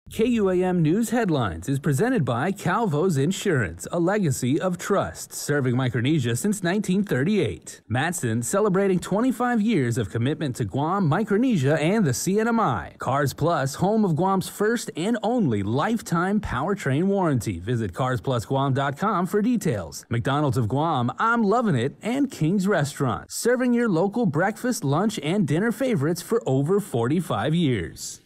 KUAM News Headlines is presented by Calvo's Insurance, a legacy of trust, serving Micronesia since 1938. Matson celebrating 25 years of commitment to Guam, Micronesia, and the CNMI. Cars Plus, home of Guam's first and only lifetime powertrain warranty. Visit carsplusguam.com for details. McDonald's of Guam, I'm loving it, and King's Restaurant, serving your local breakfast, lunch, and dinner favorites for over 45 years.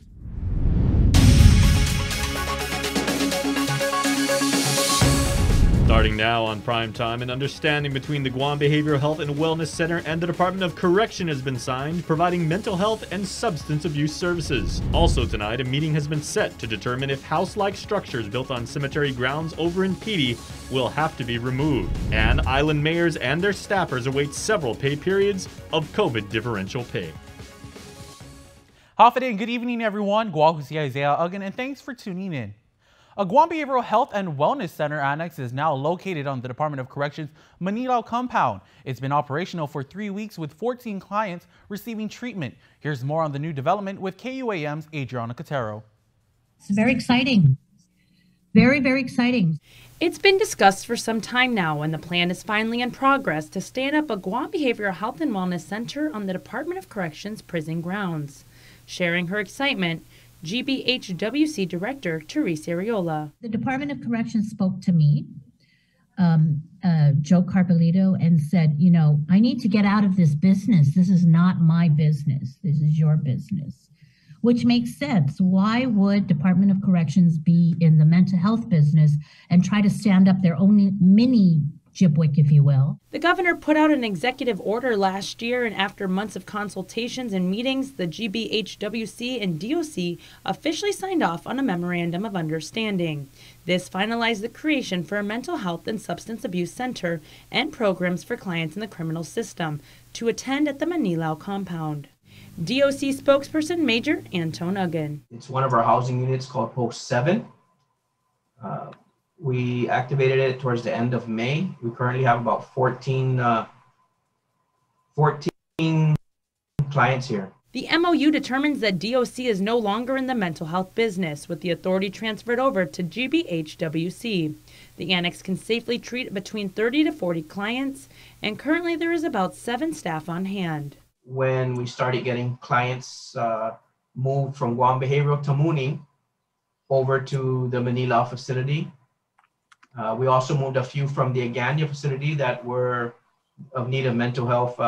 Starting now on Prime Time, an understanding between the Guam Behavioral Health and Wellness Center and the Department of Correction has been signed, providing mental health and substance abuse services. Also tonight, a meeting has been set to determine if house-like structures built on cemetery grounds over in Petey will have to be removed. And island mayors and their staffers await several pay periods of COVID differential pay. Half a day and good evening, everyone. Guahusi Isaiah Uggan, and thanks for tuning in. A Guam Behavioral Health and Wellness Center annex is now located on the Department of Corrections Manila compound. It's been operational for 3 weeks with 14 clients receiving treatment. Here's more on the new development with KUAM's Adriana Cotero. It's very exciting. Very, very exciting. It's been discussed for some time now, and the plan is finally in progress to stand up a Guam Behavioral Health and Wellness Center on the Department of Corrections prison grounds. Sharing her excitement, GBHWC Director Teresa Ariola. The Department of Corrections spoke to me, Joe Carbolito, and said, you know, I need to get out of this business. This is not my business. This is your business, which makes sense. Why would Department of Corrections be in the mental health business and try to stand up their own mini Jibwick, if you will? The governor put out an executive order last year, and after months of consultations and meetings, the GBHWC and DOC officially signed off on a memorandum of understanding. This finalized the creation for a mental health and substance abuse center and programs for clients in the criminal system to attend at the Manilao compound. DOC spokesperson Major Anton Uggan. It's one of our housing units called Post 7. We activated it towards the end of May. We currently have about 14 clients here. The MOU determines that DOC is no longer in the mental health business, with the authority transferred over to GBHWC. The annex can safely treat between 30 to 40 clients, and currently there is about 7 staff on hand. When we started getting clients moved from Guam Behavioral to Muni over to the Manila facility, we also moved a few from the Agania facility that were of need of mental health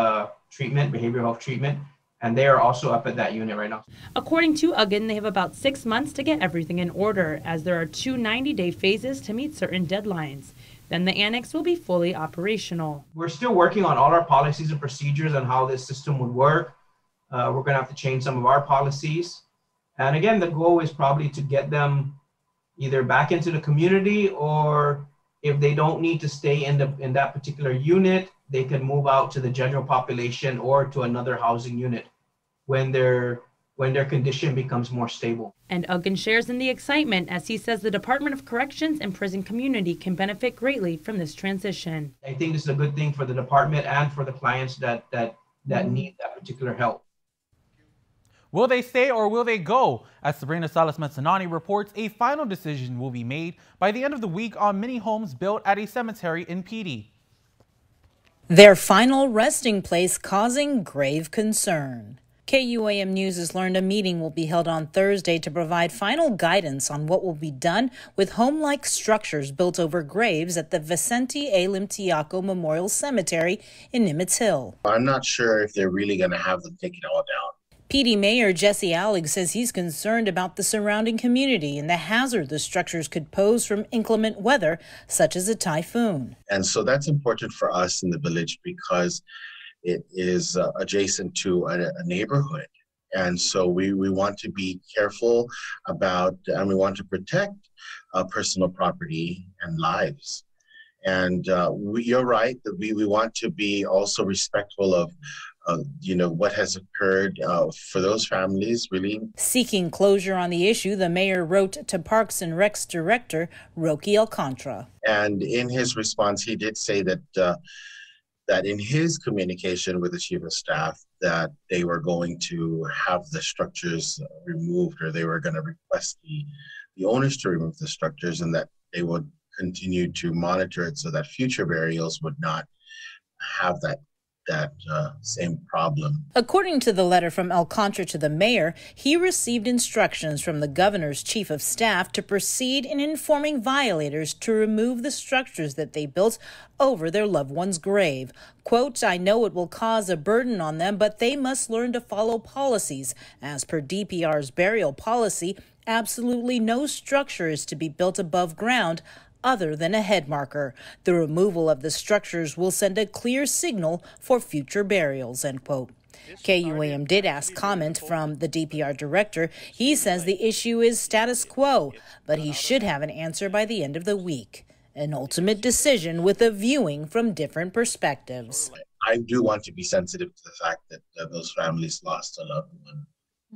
treatment, behavioral health treatment, and they are also up at that unit right now. According to Uggan, they have about 6 months to get everything in order, as there are 2 90-day phases to meet certain deadlines. Then the annex will be fully operational. We're still working on all our policies and procedures on how this system would work. We're going to have to change some of our policies. And again, the goal is probably to get them either back into the community, or if they don't need to stay in that particular unit, they can move out to the general population or to another housing unit when their condition becomes more stable. And Uggan shares in the excitement, as he says the Department of Corrections and prison community can benefit greatly from this transition. I think this is a good thing for the department and for the clients that need that particular help. Will they stay or will they go? As Sabrina Salas-Mezzanani reports, a final decision will be made by the end of the week on many homes built at a cemetery in Petey. Their final resting place causing grave concern. KUAM News has learned a meeting will be held on Thursday to provide final guidance on what will be done with home-like structures built over graves at the Vicente A. Limtiaco Memorial Cemetery in Nimitz Hill. I'm not sure if they're really going to have them take it all down. PD Mayor Jesse Allig says he's concerned about the surrounding community and the hazard the structures could pose from inclement weather, such as a typhoon. And so that's important for us in the village because it is adjacent to a neighborhood. And so we want to be careful about, and we want to protect personal property and lives. And you're right that we want to be also respectful of what has occurred for those families, really. Seeking closure on the issue, the mayor wrote to Parks and Recs Director Roque Alcantara. And in his response, he did say that that in his communication with the chief of staff, that they were going to have the structures removed, or they were going to request the owners to remove the structures and that they would continue to monitor it so that future burials would not have that same problem. According to the letter from Alcantara to the mayor, he received instructions from the governor's chief of staff to proceed in informing violators to remove the structures that they built over their loved one's grave. Quote, I know it will cause a burden on them, but they must learn to follow policies. As per DPR's burial policy, absolutely no structure is to be built above ground other than a head marker. The removal of the structures will send a clear signal for future burials, end quote. KUAM did ask comment from the DPR director. He says the issue is status quo, but he should have an answer by the end of the week. An ultimate decision with a viewing from different perspectives. I do want to be sensitive to the fact that those families lost a loved one.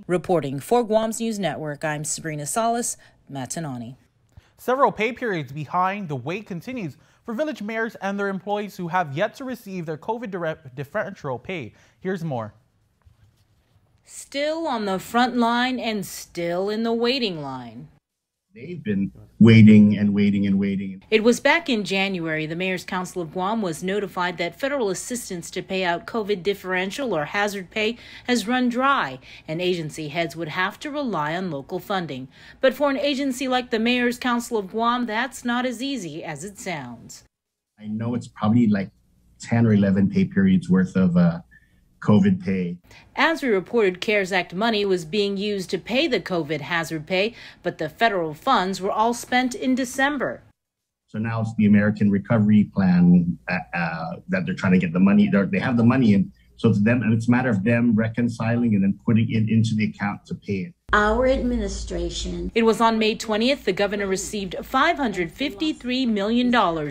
Reporting for Guam's News Network, I'm Sabrina Salas, Matanani. Several pay periods behind, the wait continues for village mayors and their employees who have yet to receive their COVID differential pay. Here's more. Still on the front line and still in the waiting line. They've been waiting and waiting and waiting. It was back in January the Mayor's Council of Guam was notified that federal assistance to pay out COVID differential or hazard pay has run dry, and agency heads would have to rely on local funding. But for an agency like the Mayor's Council of Guam, that's not as easy as it sounds. I know it's probably like 10 or 11 pay periods worth of COVID pay. As we reported, CARES Act money was being used to pay the COVID hazard pay, but the federal funds were all spent in December. So now it's the American Recovery Plan that they're trying to get the money. They have the money in, so it's them, and it's a matter of them reconciling and then putting it into the account to pay it. Our administration. It was on May 20th the governor received $553 million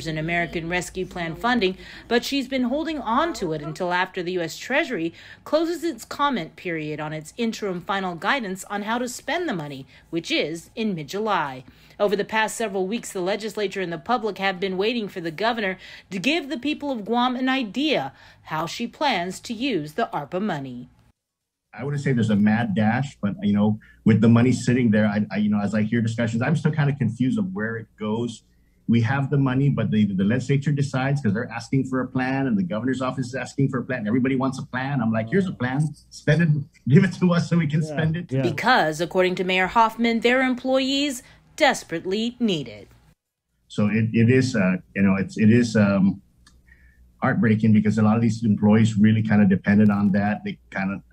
in American Rescue Plan funding, but she's been holding on to it until after the U.S. Treasury closes its comment period on its interim final guidance on how to spend the money, which is in mid-July. Over the past several weeks, the legislature and the public have been waiting for the governor to give the people of Guam an idea how she plans to use the ARPA money. I wouldn't say there's a mad dash, but with the money sitting there, as I hear discussions, I'm still kind of confused of where it goes. We have the money, but the legislature decides because they're asking for a plan, and the governor's office is asking for a plan. Everybody wants a plan. I'm like, here's a plan. Spend it, give it to us so we can spend it. Yeah. Because, according to Mayor Hoffman, their employees desperately need it. So it is heartbreaking because a lot of these employees really kind of depended on that.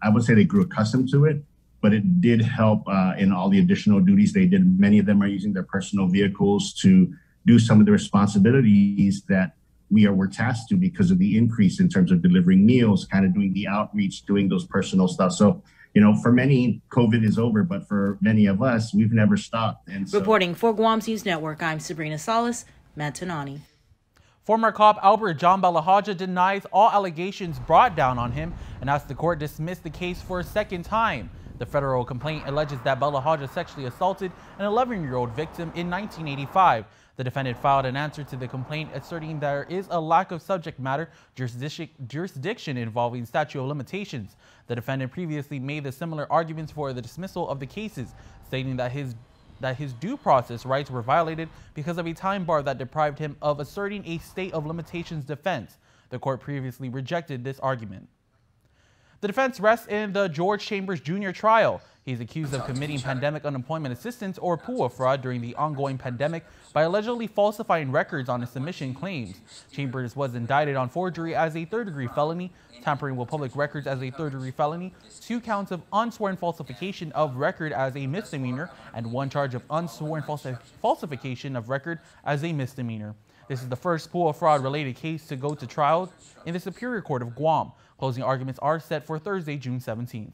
I would say they grew accustomed to it, but it did help in all the additional duties they did. Many of them are using their personal vehicles to do some of the responsibilities that we're tasked to because of the increase in terms of delivering meals, kind of doing the outreach, doing those personal stuff. So, for many, COVID is over, but for many of us, we've never stopped. And so, reporting for Guam's News Network, I'm Sabrina Salas, Matanani. Former cop Albert John Balahaja denies all allegations brought down on him and asks the court dismiss the case for a second time. The federal complaint alleges that Balahaja sexually assaulted an 11-year-old victim in 1985. The defendant filed an answer to the complaint asserting there is a lack of subject matter jurisdiction involving statute of limitations. The defendant previously made the similar arguments for the dismissal of the cases, stating that his due process rights were violated because of a time bar that deprived him of asserting a state of limitations defense. The court previously rejected this argument. The defense rests in the George Chambers Jr. trial. He's accused of committing pandemic unemployment assistance or PUA fraud during the ongoing pandemic by allegedly falsifying records on his submission claims. Chambers was indicted on forgery as a third-degree felony, tampering with public records as a third-degree felony, 2 counts of unsworn falsification of record as a misdemeanor, and 1 charge of unsworn falsification of record as a misdemeanor. This is the first PUA fraud-related case to go to trial in the Superior Court of Guam. Closing arguments are set for Thursday, June 17th.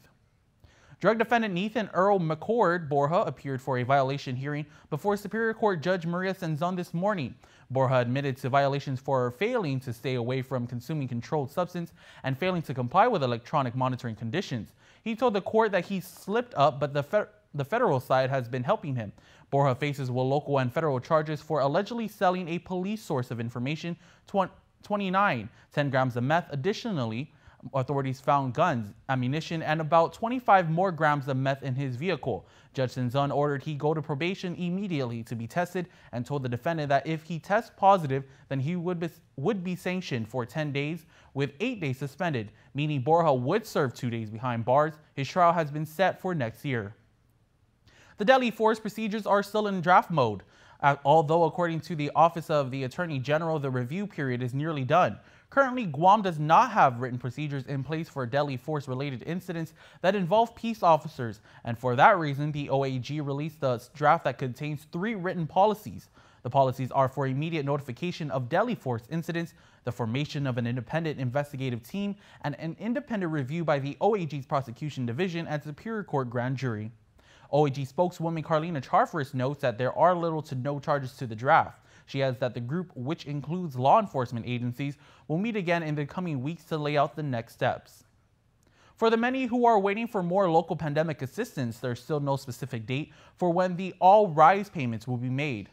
Drug defendant Nathan Earl McCord Borja appeared for a violation hearing before Superior Court Judge Maria Senzon this morning. Borja admitted to violations for failing to stay away from consuming controlled substance and failing to comply with electronic monitoring conditions. He told the court that he slipped up, but the federal side has been helping him. Borja faces local and federal charges for allegedly selling a police source of information 10 grams of meth. Additionally, Authorities found guns, ammunition, and about 25 more grams of meth in his vehicle. Judge Sinzon ordered he go to probation immediately to be tested and told the defendant that if he tests positive, then he would be sanctioned for 10 days with 8 days suspended, meaning Borja would serve 2 days behind bars. His trial has been set for next year. The deadly force procedures are still in draft mode, although according to the Office of the Attorney General, the review period is nearly done. Currently, Guam does not have written procedures in place for deadly force-related incidents that involve peace officers, and for that reason, the OAG released a draft that contains 3 written policies. The policies are for immediate notification of deadly force incidents, the formation of an independent investigative team, and an independent review by the OAG's Prosecution Division and Superior Court Grand Jury. OAG spokeswoman Carlina Charfris notes that there are little to no charges to the draft. She adds that the group, which includes law enforcement agencies, will meet again in the coming weeks to lay out the next steps. For the many who are waiting for more local pandemic assistance, there's still no specific date for when the All Rise payments will be made.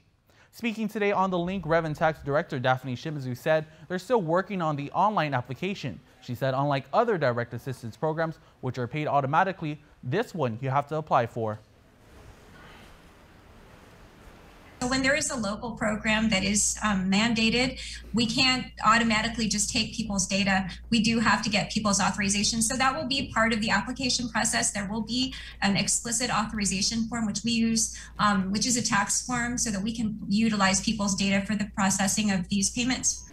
Speaking today on The Link, Rev and Tax Director Daphne Shimizu said they're still working on the online application. She said unlike other direct assistance programs, which are paid automatically, this one you have to apply for. So when there is a local program that is mandated, we can't automatically just take people's data. We do have to get people's authorization. So that will be part of the application process. There will be an explicit authorization form, which we use, which is a tax form, so that we can utilize people's data for the processing of these payments.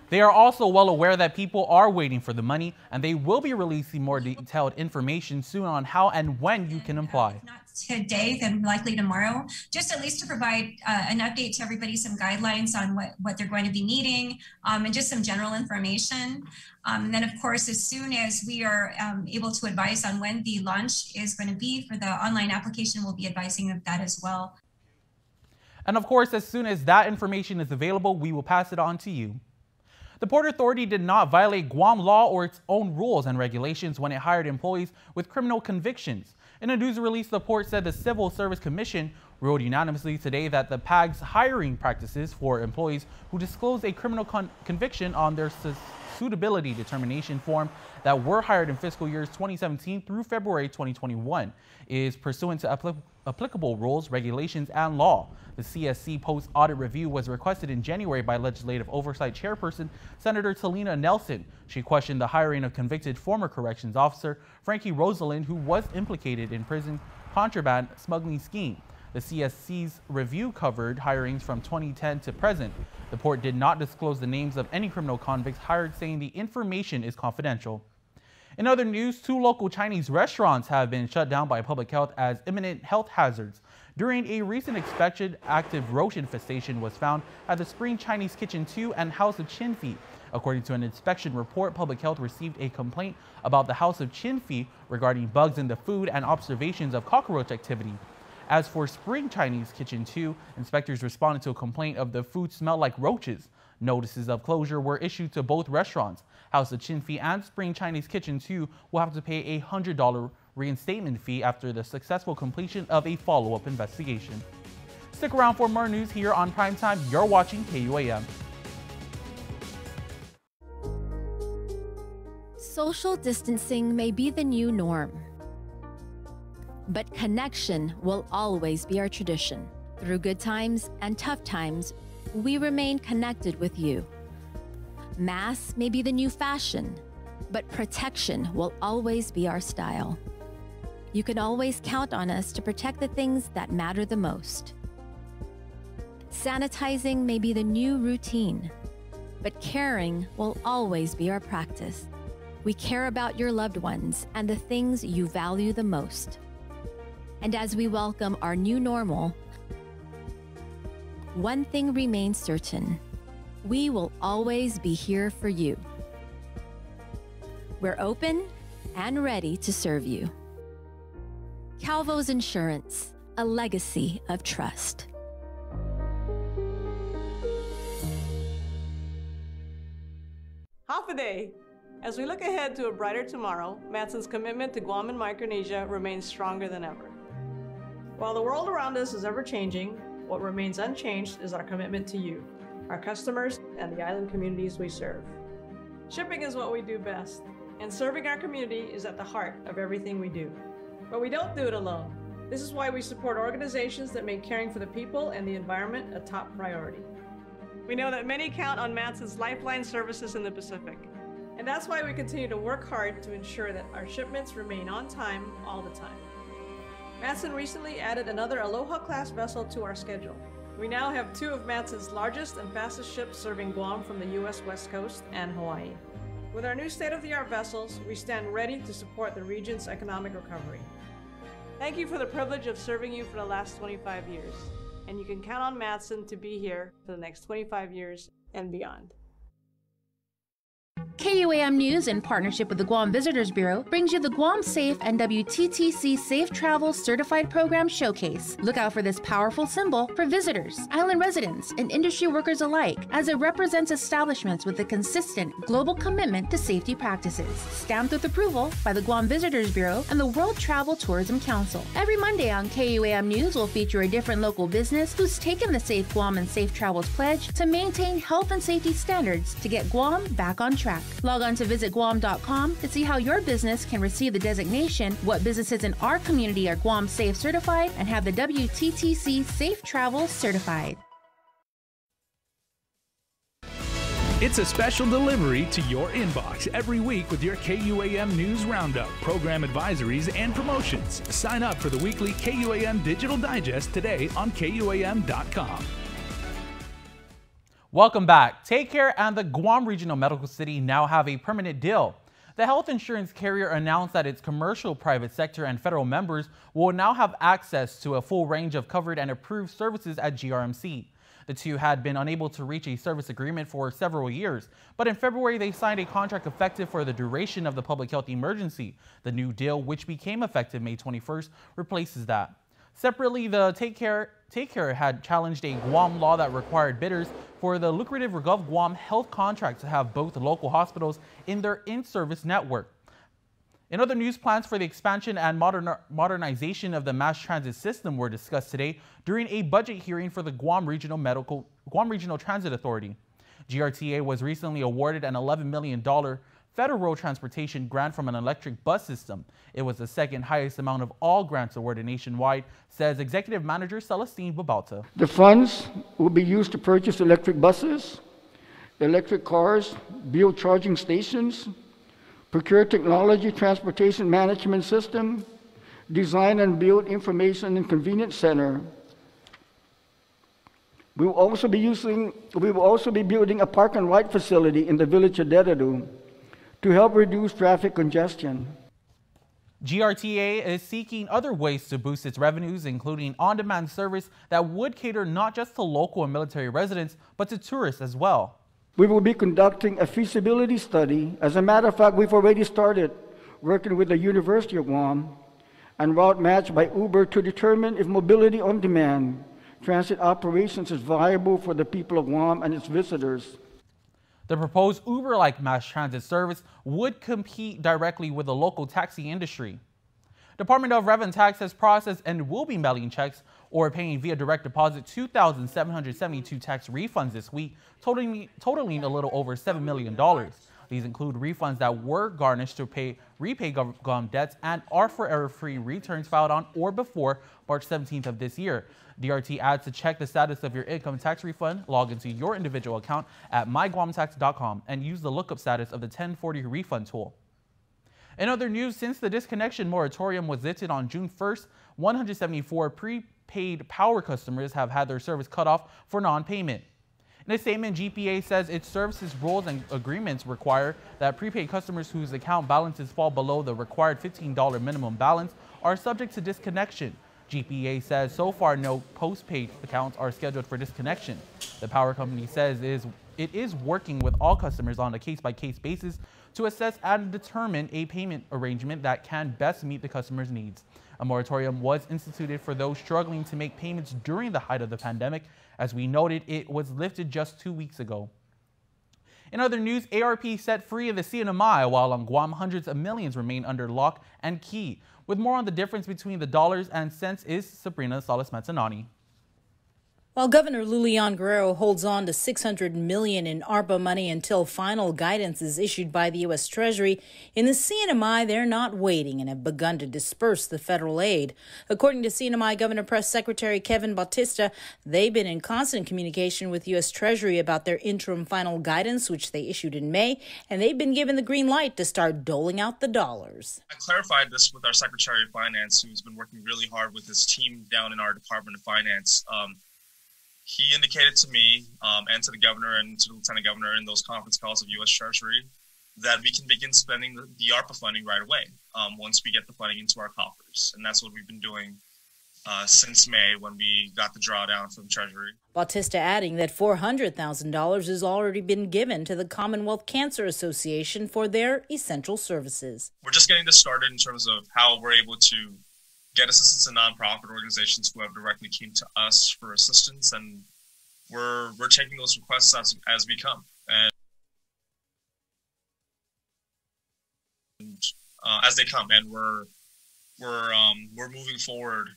They are also well aware that people are waiting for the money, and they will be releasing more detailed information soon on how and when you can apply. If not today, then likely tomorrow, just at least to provide an update to everybody, some guidelines on what they're going to be needing, and just some general information. And then, of course, as soon as we are able to advise on when the launch is going to be for the online application, we'll be advising of that as well. And of course, as soon as that information is available, we will pass it on to you. The Port Authority did not violate Guam law or its own rules and regulations when it hired employees with criminal convictions. In a news release, the port said the Civil Service Commission ruled unanimously today that the PAG's hiring practices for employees who disclose a criminal conviction on their suitability determination form that were hired in fiscal years 2017 through February 2021 is pursuant to applicable rules, regulations, and law. The CSC post-audit review was requested in January by Legislative Oversight Chairperson Senator Talina Nelson. She questioned the hiring of convicted former corrections officer Frankie Rosalind, who was implicated in prison contraband smuggling scheme. The CSC's review covered hirings from 2010 to present. The port did not disclose the names of any criminal convicts hired, saying the information is confidential. In other news, 2 local Chinese restaurants have been shut down by public health as imminent health hazards. During a recent inspection, active roach infestation was found at the Spring Chinese Kitchen 2 and House of Chin Fi. According to an inspection report, public health received a complaint about the House of Chin Fi regarding bugs in the food and observations of cockroach activity. As for Spring Chinese Kitchen 2, inspectors responded to a complaint of the food smelled like roaches. Notices of closure were issued to both restaurants. House of Chin Fi and Spring Chinese Kitchen 2 will have to pay a $100 reinstatement fee after the successful completion of a follow-up investigation. Stick around for more news here on Primetime. You're watching KUAM. Social distancing may be the new norm, but connection will always be our tradition. Through good times and tough times, we remain connected with you. Masks may be the new fashion, but protection will always be our style. You can always count on us to protect the things that matter the most. Sanitizing may be the new routine, but caring will always be our practice. We care about your loved ones and the things you value the most. And as we welcome our new normal, one thing remains certain: we will always be here for you. We're open and ready to serve you. Calvo's Insurance, a legacy of trust. Half a day. As we look ahead to a brighter tomorrow, Matson's commitment to Guam and Micronesia remains stronger than ever. While the world around us is ever-changing, what remains unchanged is our commitment to you, our customers, and the island communities we serve. Shipping is what we do best, and serving our community is at the heart of everything we do. But we don't do it alone. This is why we support organizations that make caring for the people and the environment a top priority. We know that many count on Matson's lifeline services in the Pacific, and that's why we continue to work hard to ensure that our shipments remain on time all the time. Matson recently added another Aloha-class vessel to our schedule. We now have 2 of Matson's largest and fastest ships serving Guam from the U.S. West Coast and Hawaii. With our new state-of-the-art vessels, we stand ready to support the region's economic recovery. Thank you for the privilege of serving you for the last 25 years, and you can count on Matson to be here for the next 25 years and beyond. KUAM News, in partnership with the Guam Visitors Bureau, brings you the Guam Safe and WTTC Safe Travel Certified Program Showcase. Look out for this powerful symbol for visitors, island residents, and industry workers alike, as it represents establishments with a consistent global commitment to safety practices. Stamped with approval by the Guam Visitors Bureau and the World Travel Tourism Council. Every Monday on KUAM News will feature a different local business who's taken the Safe Guam and Safe Travels pledge to maintain health and safety standards to get Guam back on track. Log on to visitguam.com to see how your business can receive the designation, what businesses in our community are Guam Safe certified, and have the WTTC Safe Travel certified. It's a special delivery to your inbox every week with your KUAM News Roundup, program advisories, and promotions. Sign up for the weekly KUAM Digital Digest today on KUAM.com. Welcome back. Take Care and the Guam Regional Medical City now have a permanent deal. The health insurance carrier announced that its commercial, private sector, and federal members will now have access to a full range of covered and approved services at GRMC. The two had been unable to reach a service agreement for several years, but in February they signed a contract effective for the duration of the public health emergency. The new deal, which became effective May 21st, replaces that. Separately, the Take Care had challenged a Guam law that required bidders for the lucrative Regov Guam health contract to have both local hospitals in their in-service network. In other news, plans for the expansion and modernization of the mass transit system were discussed today during a budget hearing for the Guam Regional Transit Authority. GRTA was recently awarded an $11 million federal transportation grant from an electric bus system. It was the second highest amount of all grants awarded nationwide, says Executive Manager Celestine Babalta. The funds will be used to purchase electric buses, electric cars, build charging stations, procure technology transportation management system, design and build information and convenience center. We will also be building a park and ride facility in the village of Dedadu to help reduce traffic congestion. GRTA is seeking other ways to boost its revenues, including on-demand service that would cater not just to local and military residents, but to tourists as well. We will be conducting a feasibility study. As a matter of fact, we've already started working with the University of Guam and Route Match by Uber to determine if mobility on demand transit operations is viable for the people of Guam and its visitors. The proposed Uber-like mass transit service would compete directly with the local taxi industry. Department of Revenue Tax has processed and will be mailing checks or paying via direct deposit 2,772 tax refunds this week, totaling a little over $7 million. These include refunds that were garnished to repay GOM debts and are for error-free returns filed on or before March 17th of this year. DRT adds to check the status of your income tax refund, log into your individual account at myguamtax.com and use the lookup status of the 1040 refund tool. In other news, since the disconnection moratorium was lifted on June 1st, 174 prepaid power customers have had their service cut off for non-payment. In a statement, GPA says its services rules and agreements require that prepaid customers whose account balances fall below the required $15 minimum balance are subject to disconnection. GPA says so far no postpaid accounts are scheduled for disconnection. The power company says it is working with all customers on a case-by-case basis to assess and determine a payment arrangement that can best meet the customer's needs. A moratorium was instituted for those struggling to make payments during the height of the pandemic. As we noted, it was lifted just 2 weeks ago. In other news, ARP set free in the CNMI, while on Guam, hundreds of millions remain under lock and key. With more on the difference between the dollars and cents is Sabrina Salas-Mazzanani. While Governor Lulian Guerrero holds on to $600 million in ARPA money until final guidance is issued by the U.S. Treasury, in the CNMI they're not waiting and have begun to disperse the federal aid. According to CNMI Governor Press Secretary Kevin Bautista, they've been in constant communication with U.S. Treasury about their interim final guidance, which they issued in May, and they've been given the green light to start doling out the dollars. I clarified this with our Secretary of Finance, who's been working really hard with his team down in our Department of Finance. He indicated to me and to the governor and to the lieutenant governor in those conference calls of U.S. Treasury that we can begin spending the ARPA funding right away once we get the funding into our coffers. And that's what we've been doing since May when we got the drawdown from Treasury. Bautista adding that $400,000 has already been given to the Commonwealth Cancer Association for their essential services. We're just getting this started in terms of how we're able to get assistance to nonprofit organizations who have directly came to us for assistance, and we're taking those requests as we come, and as they come, and we're moving forward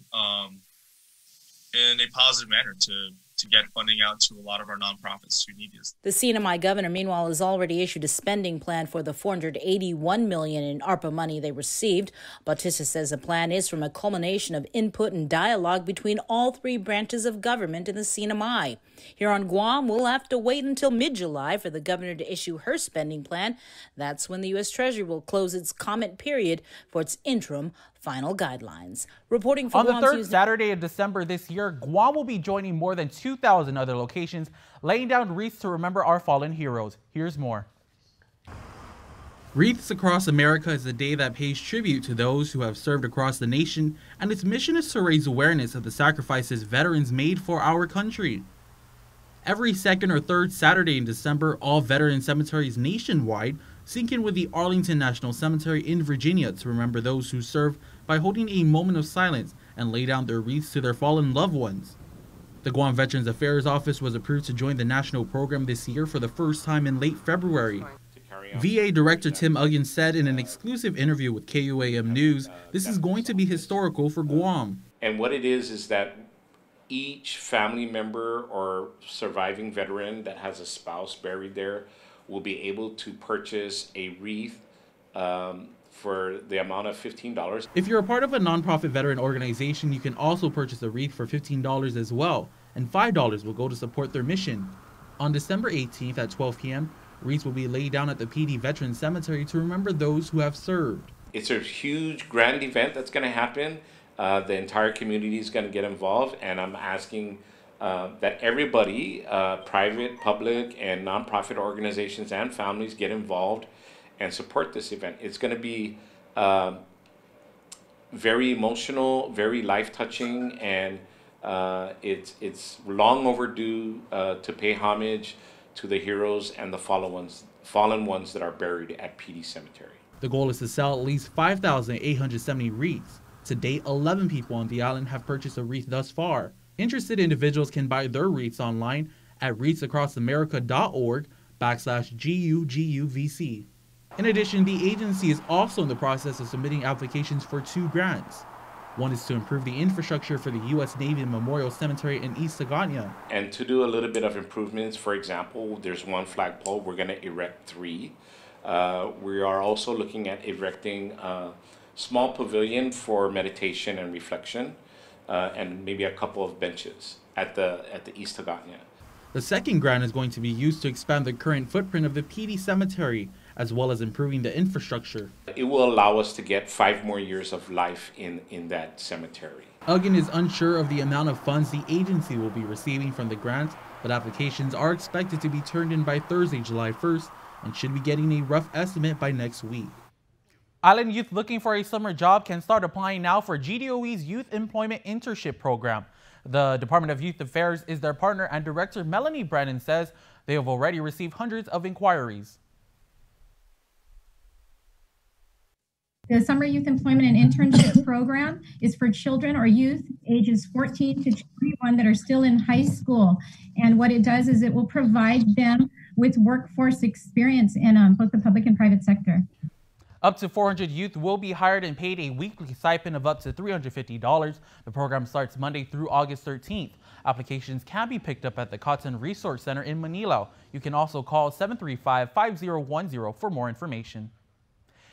in a positive manner to get funding out to a lot of our nonprofits who need this. The CNMI governor, meanwhile, has already issued a spending plan for the $481 million in ARPA money they received. Bautista says the plan is from a culmination of input and dialogue between all three branches of government in the CNMI. Here on Guam, we'll have to wait until mid-July for the governor to issue her spending plan. That's when the U.S. Treasury will close its comment period for its interim final guidelines. Reporting for on the Guam's third Saturday of December this year, Guam will be joining more than 2,000 other locations, laying down wreaths to remember our fallen heroes. Here's more. Wreaths Across America is a day that pays tribute to those who have served across the nation, and its mission is to raise awareness of the sacrifices veterans made for our country. Every second or third Saturday in December, all veteran cemeteries nationwide sync in with the Arlington National Cemetery in Virginia to remember those who served by holding a moment of silence and lay down their wreaths to their fallen loved ones. The Guam Veterans Affairs Office was approved to join the national program this year for the first time in late February. VA Director Tim Uggan said in an exclusive interview with KUAM News, this is going to be historical for Guam. And what it is that each family member or surviving veteran that has a spouse buried there will be able to purchase a wreath for the amount of $15. If you're a part of a nonprofit veteran organization, you can also purchase a wreath for $15 as well, and $5 will go to support their mission. On December 18th at 12 p.m., wreaths will be laid down at the PD Veterans Cemetery to remember those who have served. It's a huge, grand event that's going to happen. The entire community is going to get involved, and I'm asking that everybody, private, public, and nonprofit organizations and families get involved and support this event. It's going to be very emotional, very life-touching, and it's long overdue to pay homage to the heroes and the fallen ones that are buried at PD Cemetery. The goal is to sell at least 5,870 wreaths. To date, 11 people on the island have purchased a wreath thus far. Interested individuals can buy their wreaths online at wreathsacrossamerica.org/GUGUVC. In addition, the agency is also in the process of submitting applications for 2 grants. One is to improve the infrastructure for the U.S. Navy Memorial Cemetery in East Sagana. And to do a little bit of improvements, for example, there's 1 flagpole, we're going to erect 3. We are also looking at erecting a small pavilion for meditation and reflection, and maybe a couple of benches at the East Sagana. The second grant is going to be used to expand the current footprint of the PD Cemetery, as well as improving the infrastructure. It will allow us to get 5 more years of life in that cemetery. Uggan is unsure of the amount of funds the agency will be receiving from the grant, but applications are expected to be turned in by Thursday, July 1st, and should be getting a rough estimate by next week. Island youth looking for a summer job can start applying now for GDOE's Youth Employment Internship Program. The Department of Youth Affairs is their partner, and Director Melanie Brennan says they have already received hundreds of inquiries. The Summer Youth Employment and Internship Program is for children or youth ages 14 to 21 that are still in high school. And what it does is it will provide them with workforce experience in both the public and private sector. Up to 400 youth will be hired and paid a weekly stipend of up to $350. The program starts Monday through August 13th. Applications can be picked up at the Cotton Resource Center in Manila. You can also call 735-5010 for more information.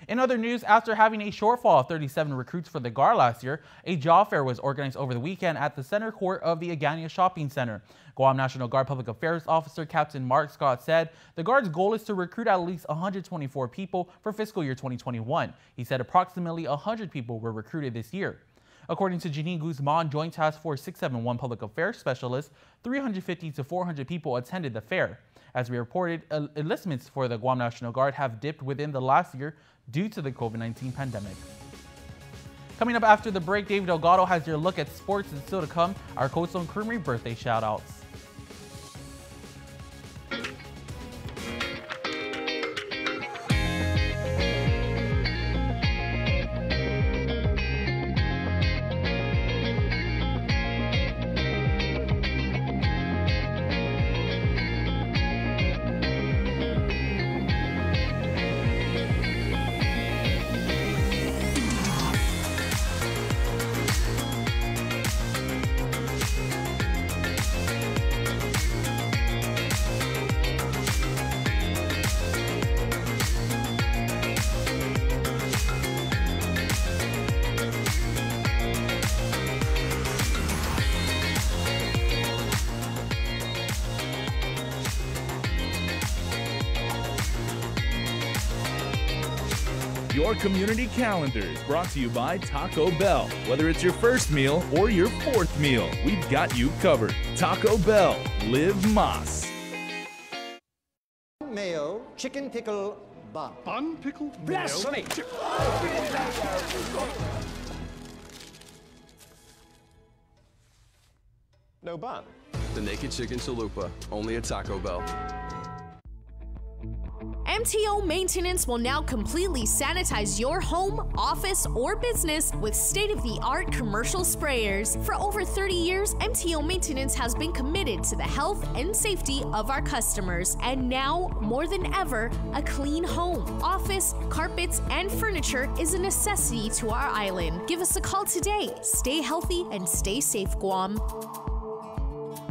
In other news, after having a shortfall of 37 recruits for the GAR last year, a job fair was organized over the weekend at the center court of the Agania Shopping Center. Guam National Guard Public Affairs Officer Captain Mark Scott said the Guard's goal is to recruit at least 124 people for fiscal year 2021. He said approximately 100 people were recruited this year. According to Janine Guzman, Joint Task Force 671 Public Affairs Specialist, 350 to 400 people attended the fair. As we reported, enlistments for the Guam National Guard have dipped within the last year due to the COVID-19 pandemic. Coming up after the break, Dave Delgado has your look at sports, and still to come, our Coastal Creamery birthday shoutouts. Your community calendar is brought to you by Taco Bell. Whether it's your first meal or your fourth meal, we've got you covered. Taco Bell, live Mas. Mayo, chicken pickle bun. Bun pickle? Blasphemy! No bun. The Naked Chicken Chalupa, only at Taco Bell. MTO Maintenance will now completely sanitize your home, office, or business with state-of-the-art commercial sprayers. For over 30 years, MTO Maintenance has been committed to the health and safety of our customers. And now, more than ever, a clean home, office, carpets, and furniture is a necessity to our island. Give us a call today. Stay healthy and stay safe, Guam.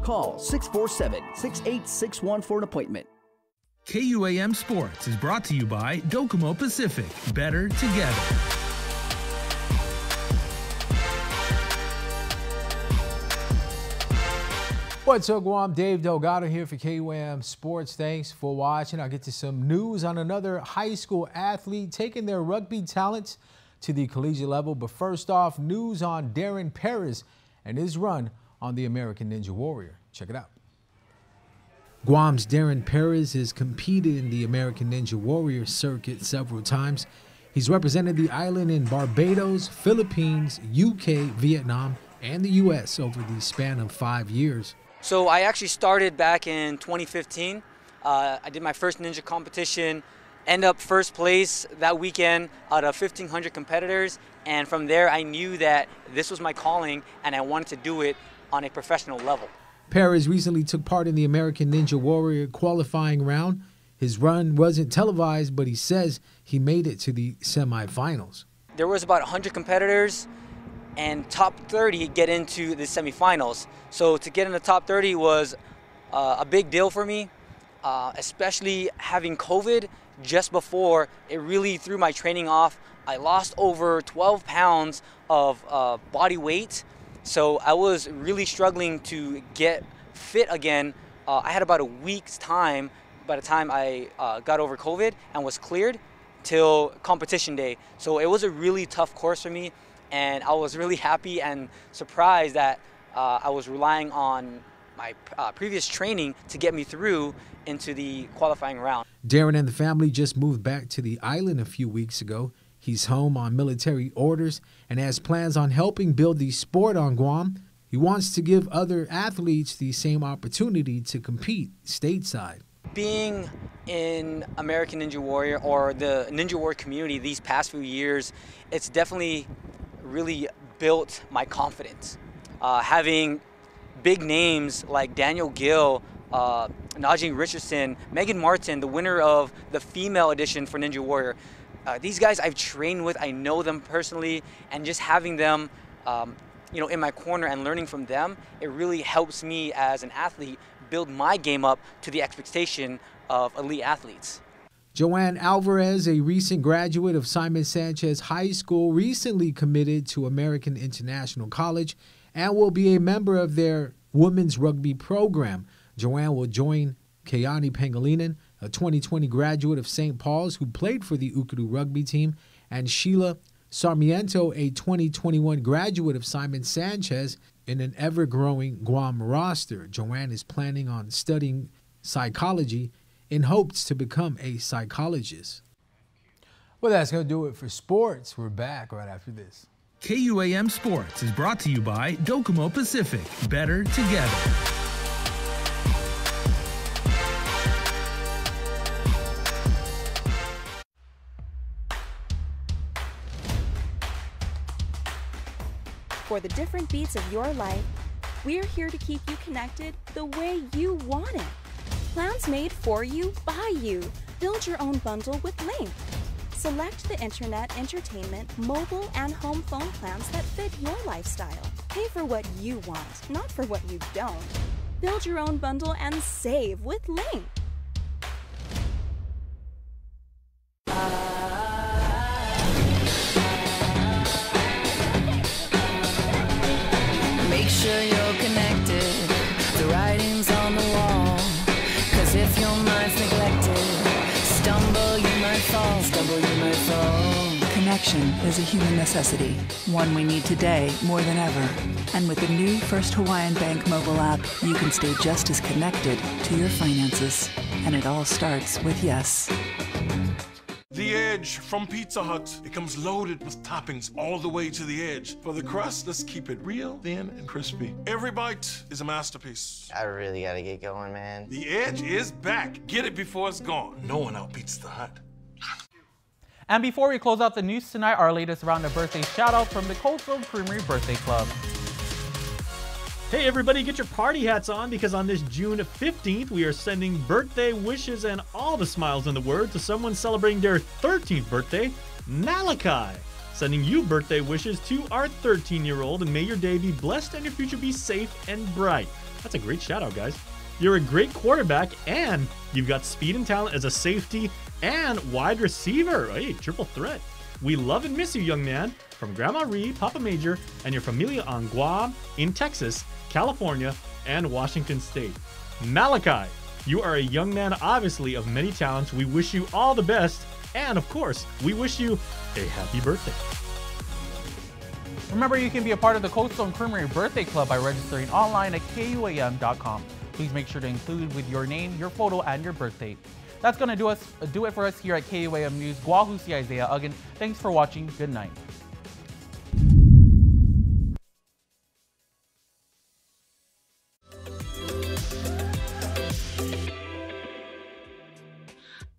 Call 647-6861 for an appointment. KUAM Sports is brought to you by Docomo Pacific. Better together. What's up, Guam? Dave Delgado here for KUAM Sports. Thanks for watching. I'll get to some news on another high school athlete taking their rugby talents to the collegiate level. But first off, news on Darren Perez and his run on the American Ninja Warrior. Check it out. Guam's Darren Perez has competed in the American Ninja Warrior circuit several times. He's represented the island in Barbados, Philippines, UK, Vietnam, and the US over the span of 5 years. So I actually started back in 2015. I did my first ninja competition, ended up first place that weekend out of 1,500 competitors. And from there, I knew that this was my calling and I wanted to do it on a professional level. Perez recently took part in the American Ninja Warrior qualifying round. His run wasn't televised, but he says he made it to the semifinals. There was about 100 competitors, and top 30 get into the semifinals. So to get in the top 30 was a big deal for me, especially having COVID just before. It really threw my training off. I lost over 12 pounds of body weight. So I was really struggling to get fit again. I had about a week's time by the time I got over COVID and was cleared till competition day. So it was a really tough course for me, and I was really happy and surprised that I was relying on my previous training to get me through into the qualifying round. Darren and the family just moved back to the island a few weeks ago. He's home on military orders and has plans on helping build the sport on Guam. He wants to give other athletes the same opportunity to compete stateside. Being in American Ninja Warrior or the Ninja Warrior community these past few years, it's definitely really built my confidence. Having big names like Daniel Gill, Najee Richardson, Megan Martin, the winner of the female edition for Ninja Warrior. These guys I've trained with, I know them personally, and just having them in my corner and learning from them, it really helps me as an athlete build my game up to the expectation of elite athletes. Joanne Alvarez, a recent graduate of Simon Sanchez High School, recently committed to American International College and will be a member of their women's rugby program. Joanne will join Keani Pangilinan, a 2020 graduate of St. Paul's who played for the Ukuru rugby team, and Sheila Sarmiento, a 2021 graduate of Simon Sanchez, in an ever-growing Guam roster. Joanne is planning on studying psychology in hopes to become a psychologist. Well, that's going to do it for sports. We're back right after this. KUAM Sports is brought to you by Docomo Pacific. Better together. For the different beats of your life, we're here to keep you connected the way you want it. Plans made for you, by you. Build your own bundle with Link. Select the internet, entertainment, mobile, and home phone plans that fit your lifestyle. Pay for what you want, not for what you don't. Build your own bundle and save with Link. Make sure you're connected. The writing's on the wall. 'Cause if your mind's neglected, stumble you might fall. Connection is a human necessity, one we need today more than ever. And with the new First Hawaiian Bank mobile app, you can stay just as connected to your finances. And it all starts with yes. The Edge from Pizza Hut. It comes loaded with toppings all the way to the edge. For the crust, let's keep it real, thin, and crispy. Every bite is a masterpiece. I really gotta get going, man. The Edge is back. Get it before it's gone. No one outbeats the Hut. And before we close out the news tonight, our latest round of birthday shout-outs from the Coastal Creamery Birthday Club. Hey everybody, get your party hats on because on this June 15th, we are sending birthday wishes and all the smiles in the world to someone celebrating their 13th birthday, Malachi. Sending you birthday wishes to our 13-year-old, and may your day be blessed and your future be safe and bright. That's a great shout out, guys. You're a great quarterback and you've got speed and talent as a safety and wide receiver. Hey, triple threat. We love and miss you, young man. From Grandma Ree, Papa Major, and your familia on Guam, in Texas, California, and Washington State. Malachi, you are a young man obviously of many talents. We wish you all the best. And of course, we wish you a happy birthday. Remember, you can be a part of the Coastal Creamery Birthday Club by registering online at KUAM.com. Please make sure to include with your name, your photo, and your birth date. That's going to do it for us here at KUAM News. Guahusi Isaiah Uggan. Thanks for watching. Good night.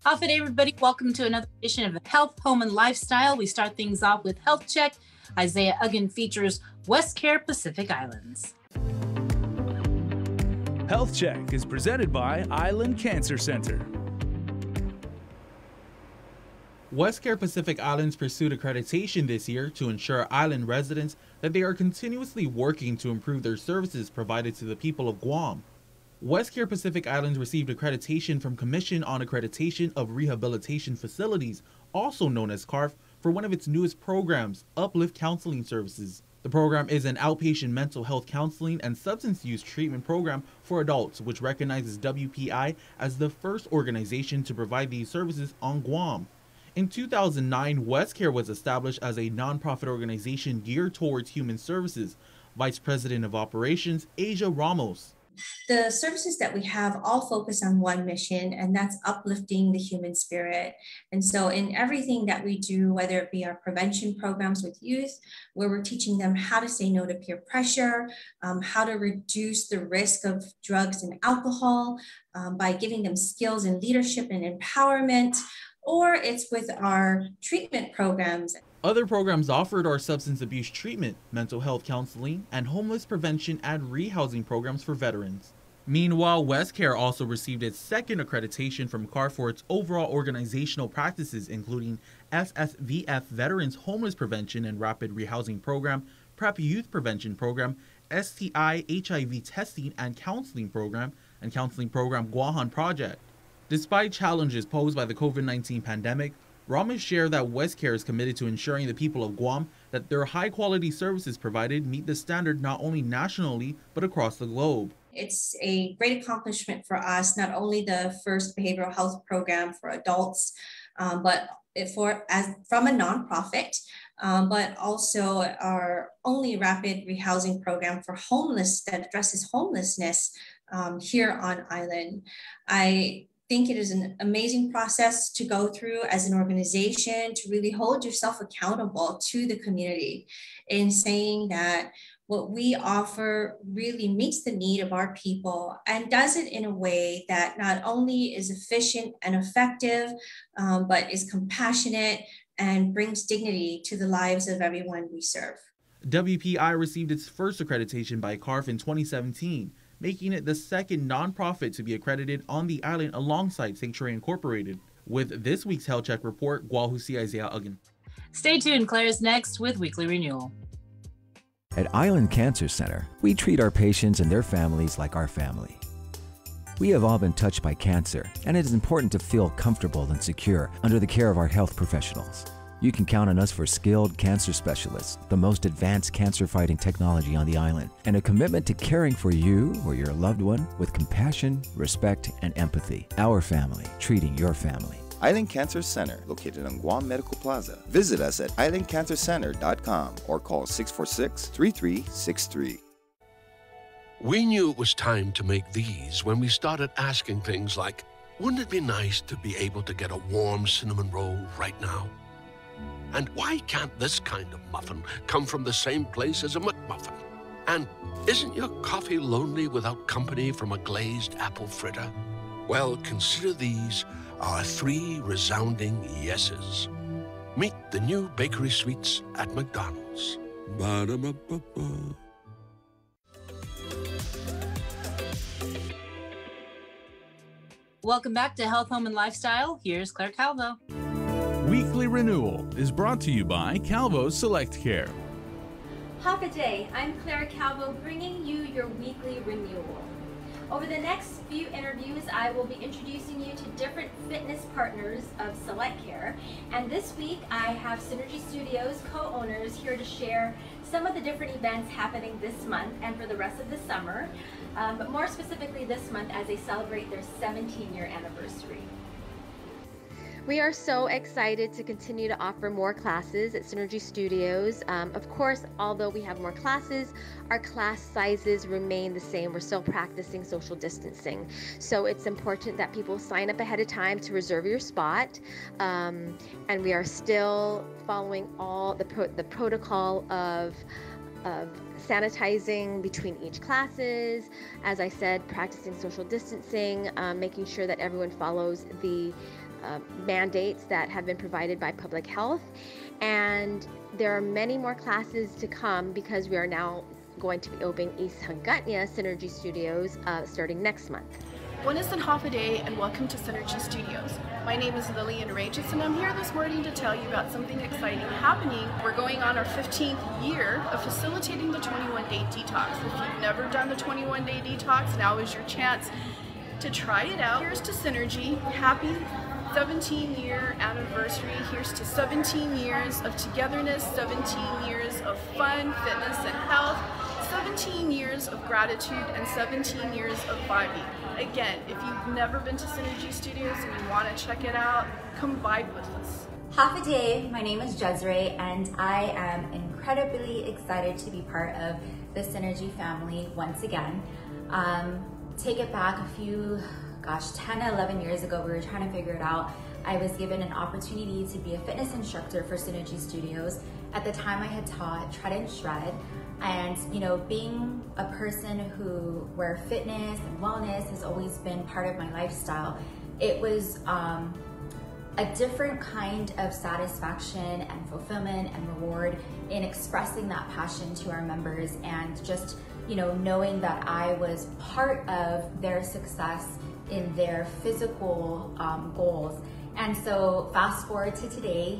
Off it, everybody. Welcome to another edition of Health, Home, and Lifestyle. We start things off with Health Check. Isaiah Uggan features West Care Pacific Islands. Health Check is presented by Island Cancer Center. West Care Pacific Islands pursued accreditation this year to ensure island residents that they are continuously working to improve their services provided to the people of Guam. West Care Pacific Islands received accreditation from Commission on Accreditation of Rehabilitation Facilities, also known as CARF, for one of its newest programs, Uplift Counseling Services. The program is an outpatient mental health counseling and substance use treatment program for adults, which recognizes WPI as the first organization to provide these services on Guam. In 2009, West Care was established as a nonprofit organization geared towards human services. Vice President of Operations, Asia Ramos. The services that we have all focus on one mission, and that's uplifting the human spirit. And so in everything that we do, whether it be our prevention programs with youth, where we're teaching them how to say no to peer pressure, how to reduce the risk of drugs and alcohol by giving them skills in leadership and empowerment, or it's with our treatment programs. Other programs offered are substance abuse treatment, mental health counseling, and homeless prevention and rehousing programs for veterans. Meanwhile, West Care also received its second accreditation from CARF for its overall organizational practices, including SSVF Veterans Homeless Prevention and Rapid Rehousing Program, PrEP Youth Prevention Program, STI HIV Testing and Counseling Program, and Counseling Program Guahan Project. Despite challenges posed by the COVID-19 pandemic, Ramesh shared that WestCare is committed to ensuring the people of Guam that their high-quality services provided meet the standard not only nationally, but across the globe. It's a great accomplishment for us, not only the first behavioral health program for adults, but from a nonprofit, but also our only rapid rehousing program for homeless that addresses homelessness here on island. I think it is an amazing process to go through as an organization to really hold yourself accountable to the community in saying that what we offer really meets the need of our people and does it in a way that not only is efficient and effective, but is compassionate and brings dignity to the lives of everyone we serve. WPI received its first accreditation by CARF in 2017, making it the second nonprofit to be accredited on the island alongside Sanctuary Incorporated. With this week's Health Check report, Guahusi Isaiah Uggan. Stay tuned, Claire is next with Weekly Renewal. At Island Cancer Center, we treat our patients and their families like our family. We have all been touched by cancer, and it is important to feel comfortable and secure under the care of our health professionals. You can count on us for skilled cancer specialists, the most advanced cancer-fighting technology on the island, and a commitment to caring for you or your loved one with compassion, respect, and empathy. Our family, treating your family. Island Cancer Center, located on Guam Medical Plaza. Visit us at islandcancercenter.com or call 646-3363. We knew it was time to make these when we started asking things like, wouldn't it be nice to be able to get a warm cinnamon roll right now? And why can't this kind of muffin come from the same place as a McMuffin? And isn't your coffee lonely without company from a glazed apple fritter? Well, consider these our 3 resounding yeses. Meet the new bakery sweets at McDonald's. Ba-da-ba-ba-ba. Welcome back to Health, Home, and Lifestyle. Here's Claire Calvo. Weekly Renewal is brought to you by Calvo's Select Care. Half a day, I'm Claire Calvo bringing you your weekly renewal. Over the next few interviews, I will be introducing you to different fitness partners of Select Care. And this week, I have Synergy Studios co-owners here to share some of the different events happening this month and for the rest of the summer, but more specifically this month as they celebrate their 17-year anniversary. We are so excited to continue to offer more classes at Synergy Studios. Of course, although we have more classes, our class sizes remain the same. We're still practicing social distancing. So it's important that people sign up ahead of time to reserve your spot. And we are still following all the protocol of sanitizing between each classes. As I said, practicing social distancing, making sure that everyone follows the mandates that have been provided by public health. And there are many more classes to come because we are now going to be opening East Hagåtña Synergy Studios starting next month. Buenas and half a day, and welcome to Synergy Studios. My name is Lillian Regis, and I'm here this morning to tell you about something exciting happening. We're going on our 15th year of facilitating the 21-day detox. If you've never done the 21-day detox, now is your chance to try it out. Here's to Synergy. Happy 17-year anniversary. Here's to 17 years of togetherness, 17 years of fun, fitness, and health, 17 years of gratitude, and 17 years of vibing. Again, if you've never been to Synergy Studios and you want to check it out, come vibe with us. Half a day, my name is Jezreel, and I am incredibly excited to be part of the Synergy family once again. Take it back a few 10, 11 years ago, we were trying to figure it out. I was given an opportunity to be a fitness instructor for Synergy Studios. At the time I had taught Tread and Shred, and being a person where fitness and wellness has always been part of my lifestyle, it was a different kind of satisfaction and fulfillment and reward in expressing that passion to our members, and just knowing that I was part of their success in their physical goals. And so fast forward to today,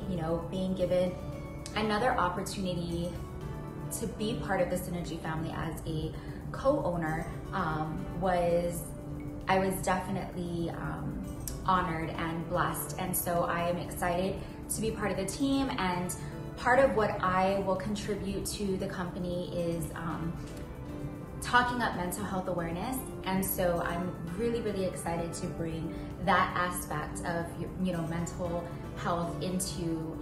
being given another opportunity to be part of the Synergy family as a co-owner I was definitely honored and blessed. And so I am excited to be part of the team, and part of what I will contribute to the company is talking up mental health awareness. And so I'm really, really excited to bring that aspect of, you know, mental health into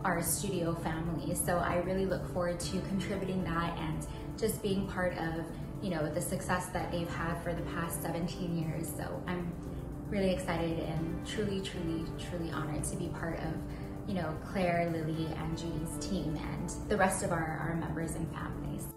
our studio family. So I really look forward to contributing that and just being part of, you know, the success that they've had for the past 17 years. So I'm really excited and truly, truly, truly honored to be part of, you know, Claire, Lily, and Judy's team and the rest of our members and families.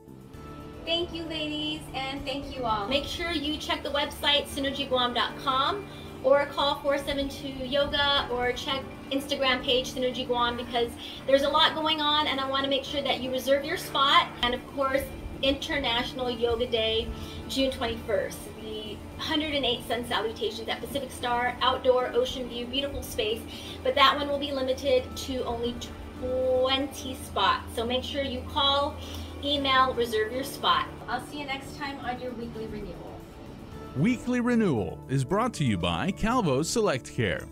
Thank you, ladies, and thank you all. Make sure you check the website, synergyguam.com, or call 472-YOGA, or check Instagram page, Synergy Guam, because there's a lot going on, and I want to make sure that you reserve your spot. And of course, International Yoga Day, June 21st. The 108 sun salutations at Pacific Star, outdoor, ocean view, beautiful space, but that one will be limited to only 20 spots. So make sure you call, email, reserve your spot. I'll see you next time on your weekly renewal. Weekly Renewal is brought to you by Calvo's Select Care.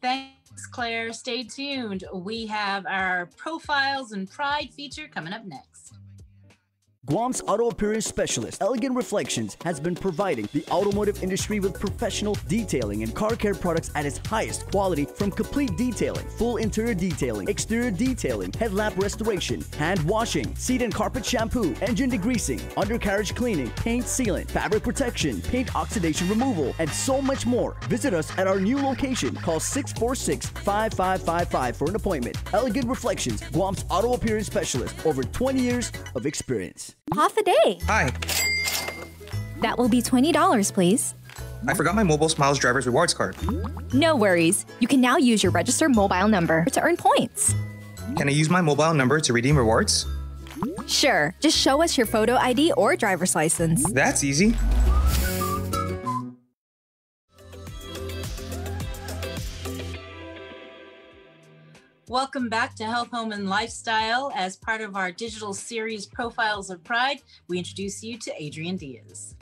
Thanks, Claire. Stay tuned. We have our Profiles and Pride feature coming up next. Guam's auto appearance specialist, Elegant Reflections, has been providing the automotive industry with professional detailing and car care products at its highest quality, from complete detailing, full interior detailing, exterior detailing, headlamp restoration, hand washing, seat and carpet shampoo, engine degreasing, undercarriage cleaning, paint sealant, fabric protection, paint oxidation removal, and so much more. Visit us at our new location. Call 646-5555 for an appointment. Elegant Reflections, Guam's auto appearance specialist, over 20 years of experience. Half a day. Hi. That will be $20, please. I forgot my Mobile Smiles driver's rewards card. No worries. You can now use your registered mobile number to earn points. Can I use my mobile number to redeem rewards? Sure. Just show us your photo ID or driver's license. That's easy. Welcome back to Health, Home, and Lifestyle. As part of our digital series, Profiles of Pride, we introduce you to Adrian Diaz.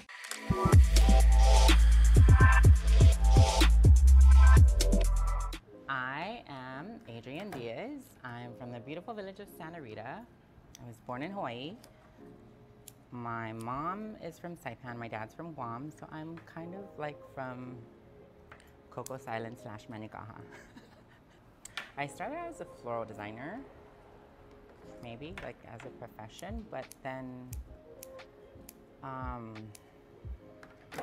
I am Adrian Diaz. I'm from the beautiful village of Santa Rita. I was born in Hawaii. My mom is from Saipan, my dad's from Guam, so I'm kind of like from Cocos Island / Manikaha. I started as a floral designer, maybe like as a profession, but then, I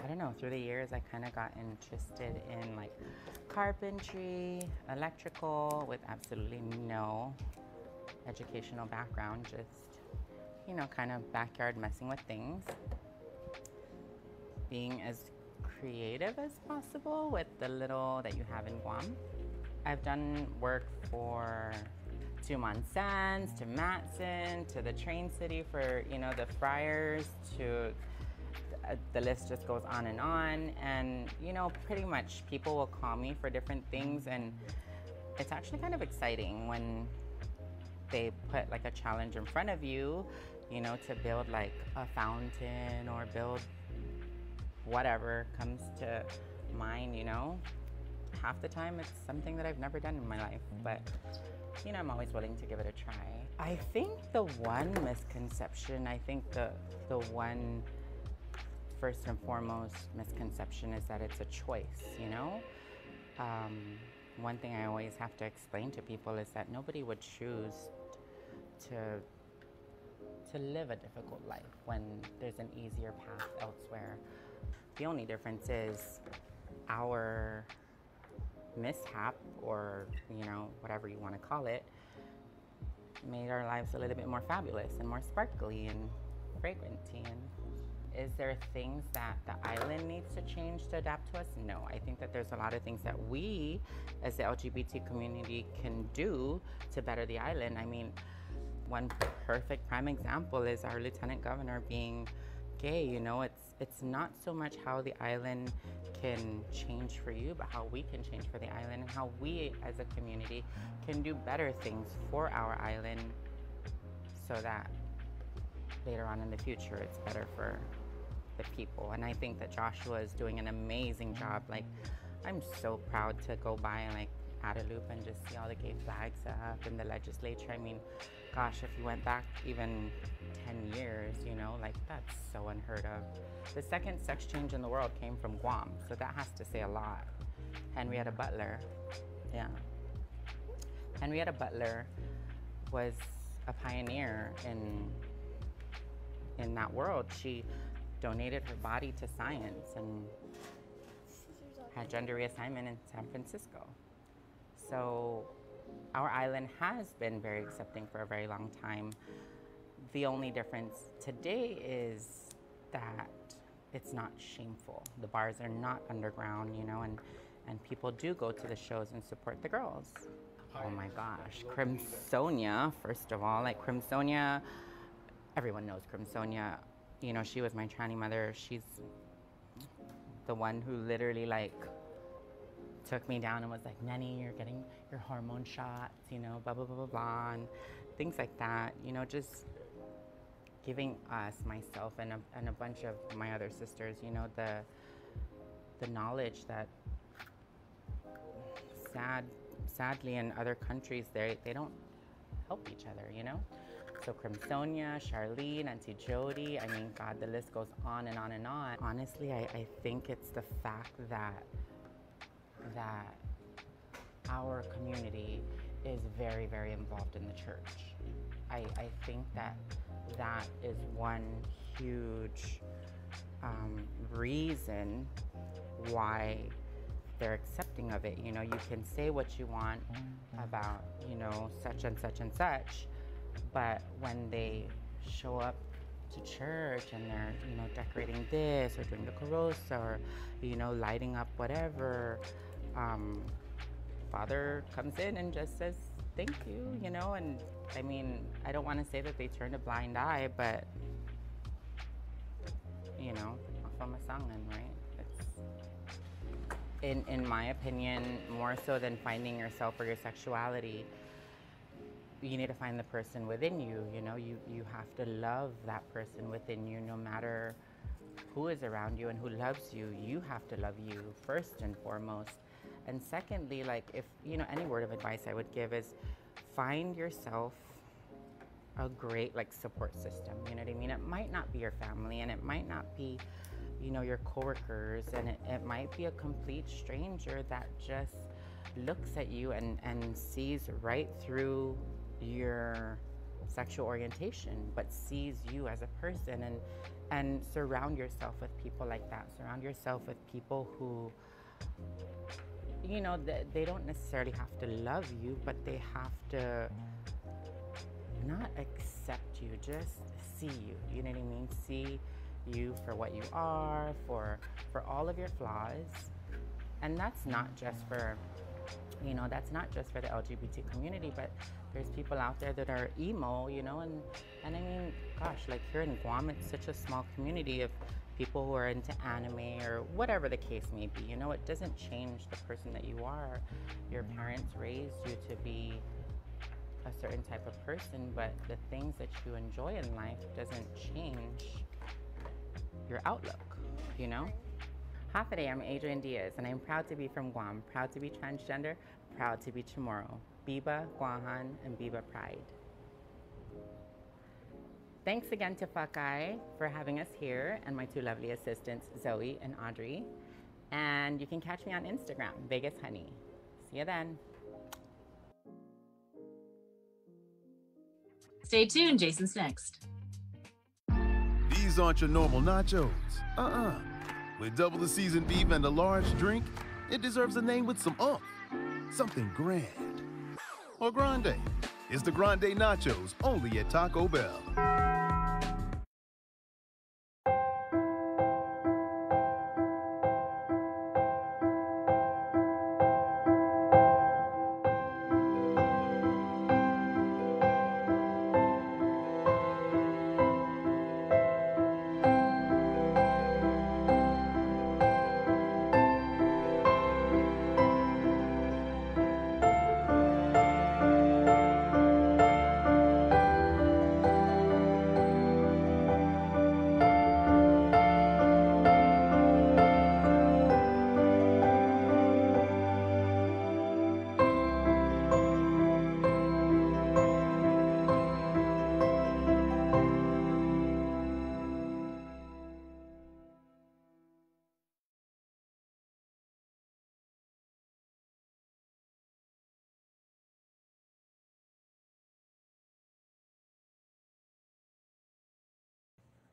don't know, through the years I kind of got interested in like carpentry, electrical, with absolutely no educational background, just, you know, kind of backyard messing with things. Being as creative as possible with the little that you have in Guam. I've done work for Tuman Sands, to Matson, to the Train City for, you know, the Friars, to the list just goes on. And, you know, pretty much people will call me for different things, and it's actually kind of exciting when they put like a challenge in front of you, you know, to build like a fountain or build whatever comes to mind, you know. Half the time it's something that I've never done in my life, but you know, I'm always willing to give it a try. I think the one misconception, the one first and foremost misconception is that it's a choice, you know? One thing I always have to explain to people is that nobody would choose to live a difficult life when there's an easier path elsewhere. The only difference is our mishap, or, you know, whatever you want to call it, made our lives a little bit more fabulous and more sparkly and fragranty. And is there things that the island needs to change to adapt to us? No, I think that there's a lot of things that we as the LGBT community can do to better the island. I mean, one perfect prime example is our Lieutenant Governor being gay, you know, it's not so much how the island can change for you, but how we can change for the island, and how we as a community can do better things for our island so that later on in the future it's better for the people. And I think that Joshua is doing an amazing job. Like, I'm so proud to go by and like Guadalupe and just see all the gay flags up in the legislature. I mean, gosh, if you went back even 10 years, you know, like that's so unheard of. The second sex change in the world came from Guam, so that has to say a lot. Henrietta Butler, yeah. Henrietta Butler was a pioneer in that world. She donated her body to science and had gender reassignment in San Francisco. So our island has been very accepting for a very long time. The only difference today is that it's not shameful. The bars are not underground, you know, and people do go to the shows and support the girls. Oh my gosh, Crimsonia, first of all, like Crimsonia, everyone knows Crimsonia. You know, she was my tranny mother. She's the one who literally like took me down and was like, Nenny, you're getting your hormone shots, you know, blah, blah, blah, blah, blah, and things like that. You know, just giving us, myself, and a bunch of my other sisters, you know, the knowledge that sadly in other countries, they don't help each other, you know? So Crimsonia, Charlene, Auntie Jody, I mean, God, the list goes on and on and on. Honestly, I think it's the fact that our community is very, very involved in the church. I think that is one huge reason why they're accepting of it. You know, you can say what you want about, you know, such and such and such, but when they show up to church and they're, you know, decorating this or doing the carosa or, you know, lighting up whatever, Father comes in and just says, thank you, you know, and I mean, I don't want to say that they turned a blind eye, but, you know, masangan, right? It's, in my opinion, more so than finding yourself or your sexuality, you need to find the person within you, you know, you have to love that person within you no matter who is around you and who loves you. You have to love you first and foremost. And secondly, like, if, you know, any word of advice I would give is find yourself a great, like, support system, you know what I mean? It might not be your family and it might not be, you know, your coworkers, and it might be a complete stranger that just looks at you and sees right through your sexual orientation, but sees you as a person, and surround yourself with people like that. Surround yourself with people who, you know, they don't necessarily have to love you, but they have to not accept you, just see you, you know what I mean? See you for what you are, for all of your flaws. And that's not just for, you know, that's not just for the LGBT community, but there's people out there that are emo, you know, and I mean, gosh, like here in Guam, it's such a small community of people who are into anime or whatever the case may be, you know. It doesn't change the person that you are. Your parents raised you to be a certain type of person, but the things that you enjoy in life doesn't change your outlook, you know? Hafaday, I'm Adrian Diaz, and I'm proud to be from Guam, proud to be transgender, proud to be Chamorro. Biba, Guahan, and Biba Pride. Thanks again to Fakai for having us here, and my two lovely assistants, Zoe and Audrey. And you can catch me on Instagram, Vegas Honey. See you then. Stay tuned, Jason's next. These aren't your normal nachos. With double the seasoned beef and a large drink, it deserves a name with some oomph. Something grand. Or grande. It's the Grande Nachos, only at Taco Bell.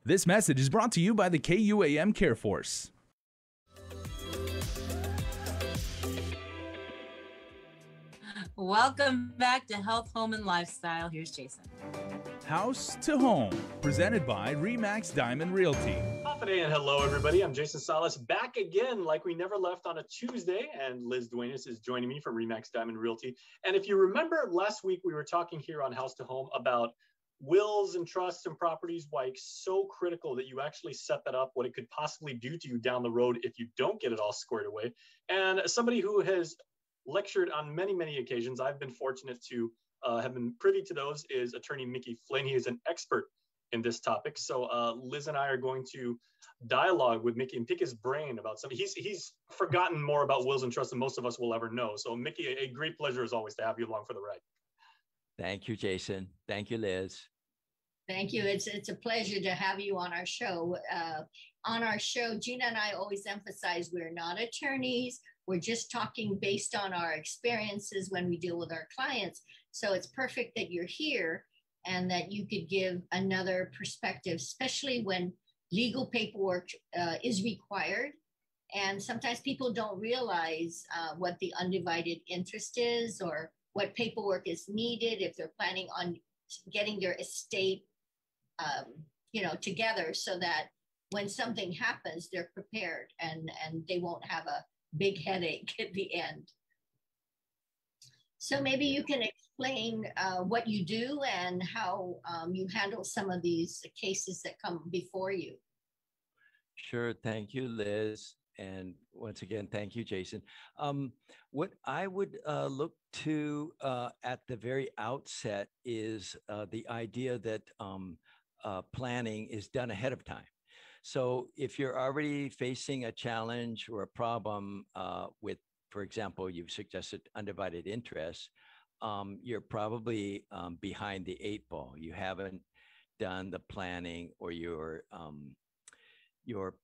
This message is brought to you by the KUAM Care Force. Welcome back to Health, Home, and Lifestyle. Here's Jason. House to Home, presented by RE/MAX Diamond Realty. Today and hello everybody, I'm Jason Salas, back again like we never left on a Tuesday, and Liz Duenas is joining me from RE/MAX Diamond Realty. And if you remember last week, we were talking here on House to Home about wills and trusts and properties, why it's so critical that you actually set that up, what it could possibly do to you down the road if you don't get it all squared away. And somebody who has lectured on many, many occasions, I've been fortunate to have been privy to those, is attorney Mickey Flynn. He is an expert in this topic. So Liz and I are going to dialogue with Mickey and pick his brain about something. He's forgotten more about wills and trusts than most of us will ever know. So Mickey, a great pleasure as always to have you along for the ride. Thank you, Jason. Thank you, Liz. Thank you. It's a pleasure to have you on our show. Gina and I always emphasize we're not attorneys. We're just talking based on our experiences when we deal with our clients. So it's perfect that you're here and that you could give another perspective, especially when legal paperwork is required. And sometimes people don't realize what the undivided interest is or what paperwork is needed if they're planning on getting their estate together, so that when something happens, they're prepared and they won't have a big headache at the end. So maybe you can explain what you do and how you handle some of these cases that come before you. Sure. Thank you, Liz. And once again, thank you, Jason. What I would look to at the very outset is the idea that planning is done ahead of time. So if you're already facing a challenge or a problem with, for example, you've suggested undivided interest, you're probably behind the 8 ball. You haven't done the planning, or your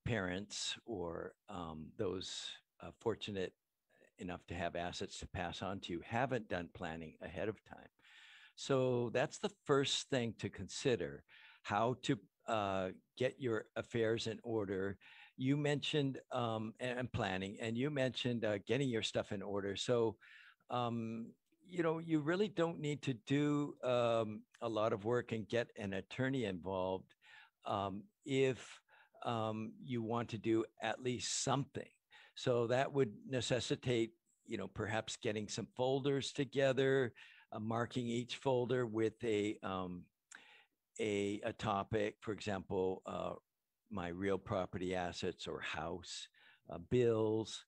parents or those fortunate enough to have assets to pass on to you haven't done planning ahead of time. So that's the first thing to consider, how to get your affairs in order. You mentioned and planning, and you mentioned getting your stuff in order. So, you really don't need to do a lot of work and get an attorney involved if you want to do at least something. So that would necessitate, perhaps getting some folders together, marking each folder with a topic, for example, my real property assets or house, bills,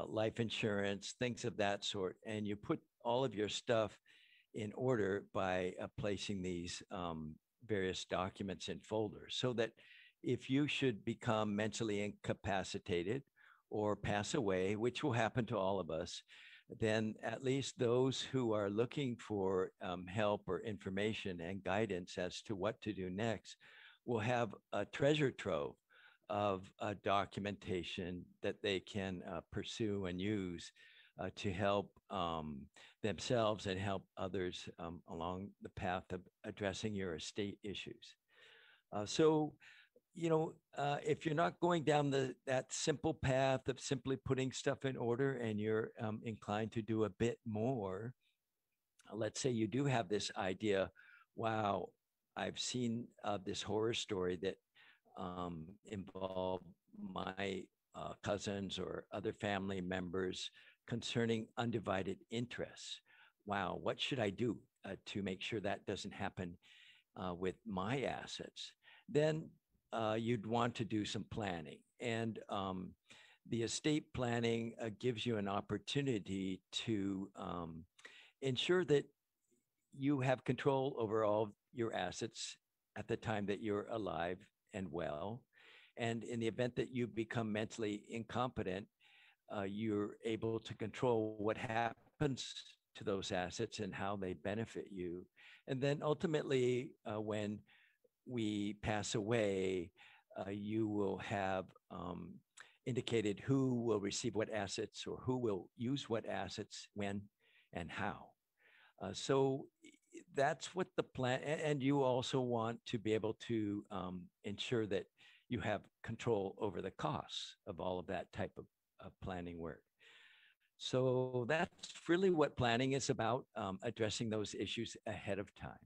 life insurance, things of that sort. And you put all of your stuff in order by placing these various documents in folders, so that if you should become mentally incapacitated or pass away, which will happen to all of us, then at least those who are looking for help or information and guidance as to what to do next will have a treasure trove of documentation that they can pursue and use to help themselves and help others along the path of addressing your estate issues. If you're not going down that simple path of simply putting stuff in order, and you're inclined to do a bit more, let's say you do have this idea, wow, I've seen this horror story that involved my cousins or other family members concerning undivided interests. Wow, what should I do to make sure that doesn't happen with my assets? Then you'd want to do some planning. And the estate planning gives you an opportunity to ensure that you have control over all your assets at the time that you're alive and well. And in the event that you become mentally incompetent, you're able to control what happens to those assets and how they benefit you. And then ultimately, when we pass away, you will have indicated who will receive what assets or who will use what assets when and how. So that's what the plan, and you also want to be able to ensure that you have control over the costs of all of that type of planning work. So that's really what planning is about, addressing those issues ahead of time.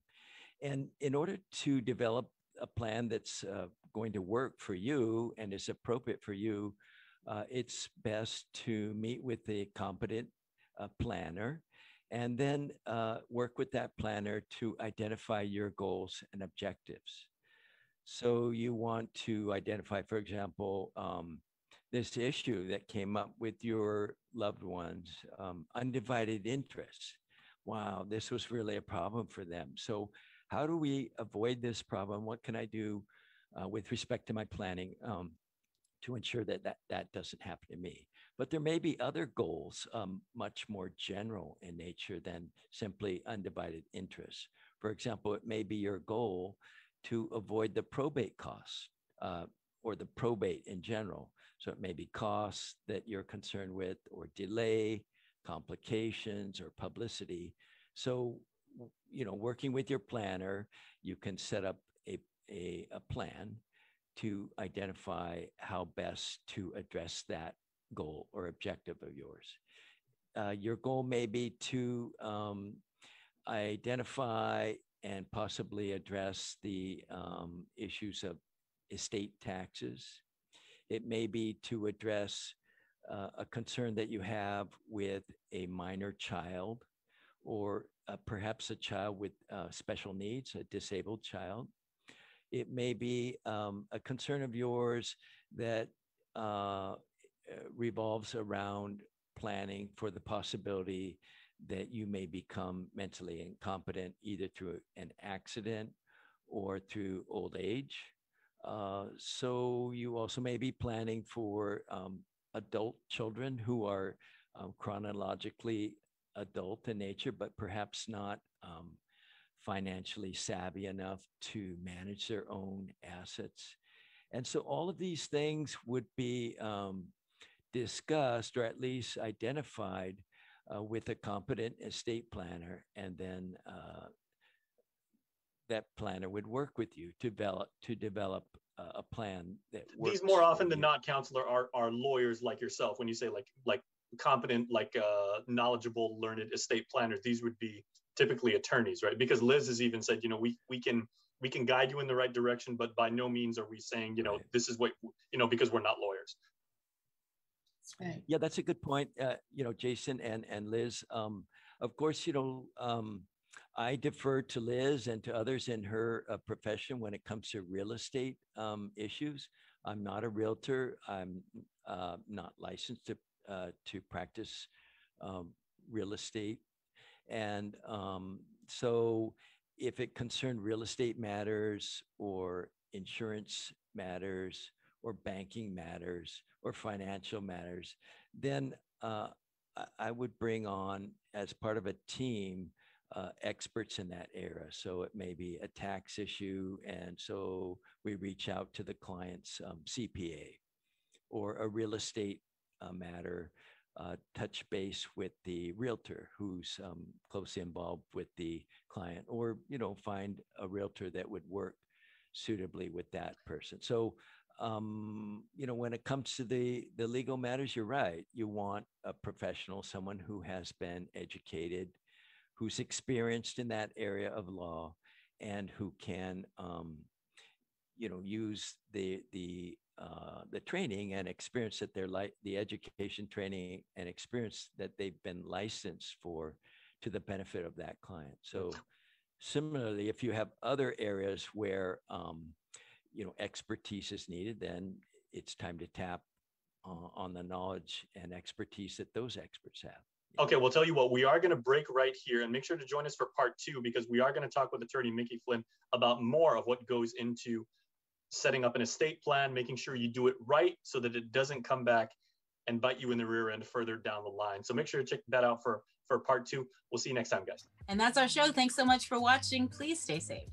And in order to develop a plan that's going to work for you and is appropriate for you, it's best to meet with a competent planner and then work with that planner to identify your goals and objectives. So you want to identify, for example, this issue that came up with your loved ones, undivided interest. Wow, this was really a problem for them. So how do we avoid this problem? What can I do with respect to my planning to ensure that that doesn't happen to me? But there may be other goals, much more general in nature than simply undivided interest. For example, it may be your goal to avoid the probate costs or the probate in general. So it may be costs that you're concerned with, or delay, complications, or publicity. So, you know, working with your planner, you can set up a plan to identify how best to address that goal or objective of yours. Your goal may be to identify and possibly address the issues of estate taxes. It may be to address a concern that you have with a minor child, or perhaps a child with special needs, a disabled child. It may be a concern of yours that revolves around planning for the possibility that you may become mentally incompetent, either through an accident or through old age. So you also may be planning for adult children who are chronologically adult in nature, but perhaps not financially savvy enough to manage their own assets. And so all of these things would be discussed, or at least identified with a competent estate planner, and then that planner would work with you to develop a plan that works. These more often than not, counselor, are lawyers like yourself. When you say like competent, like knowledgeable, learned estate planners, these would be typically attorneys, right? Because Liz has even said, you know, we can guide you in the right direction, but by no means are we saying, you know, right, this is what, you know, because we're not lawyers. Right. Yeah, that's a good point. You know, Jason and Liz, of course, you know, I defer to Liz and to others in her profession when it comes to real estate issues. I'm not a realtor. I'm not licensed to practice real estate. And so if it concerned real estate matters, or insurance matters, or banking matters, or financial matters, then I would bring on, as part of a team, experts in that area. So it may be a tax issue, and so we reach out to the client's CPA, or a real estate matter, touch base with the realtor who's closely involved with the client, or, you know, find a realtor that would work suitably with that person. So you know, when it comes to the legal matters, you're right. You want a professional, someone who has been educated, who's experienced in that area of law, and who can, you know, use the training and experience that they're like, the education, training, and experience that they've been licensed for, to the benefit of that client. So similarly, if you have other areas where you know, expertise is needed, then it's time to tap on the knowledge and expertise that those experts have. Okay, we'll tell you what, we are going to break right here, and make sure to join us for part 2, because we are going to talk with attorney Mickey Flynn about more of what goes into setting up an estate plan, making sure you do it right so that it doesn't come back and bite you in the rear end further down the line. So make sure to check that out for part 2. We'll see you next time, guys. And that's our show. Thanks so much for watching. Please stay safe.